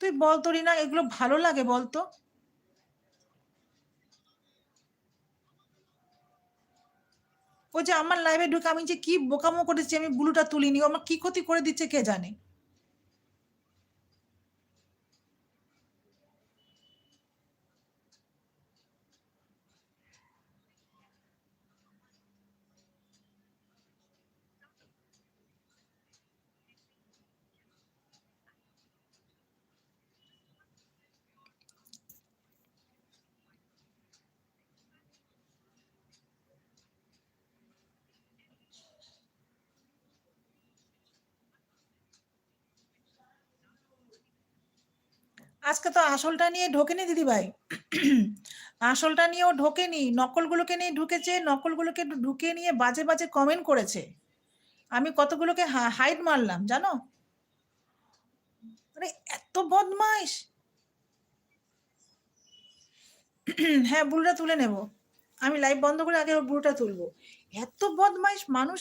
তুই বল তো রিনা, এগুলো ভালো লাগে বলতো? ও যে আমার লাইভে ঢুকে আমি যে কি বোকামো করেছি, আমি ব্লুটা তুলিনি, ও আমার কি ক্ষতি করে দিচ্ছে কে জানে। আজকে তো আসলটা নিয়ে ঢোকেনি দিদি ভাই। আসলটা নিয়েও ঢোকেনি, নকলগুলোকে নিয়ে ঢুকেছে, নকলগুলোকে ঢুকে নিয়ে বাজে বাজে কমেন্ট করেছে। আমি কতগুলোকে হাইড মারলাম জানো। মানে এত বদমাইশ। হ্যাঁ, বুলুটা তুলে নেব। আমি লাইভ বন্ধ করে আগে ওর বুলুটা তুলবো। এত বদমাইশ মানুষ।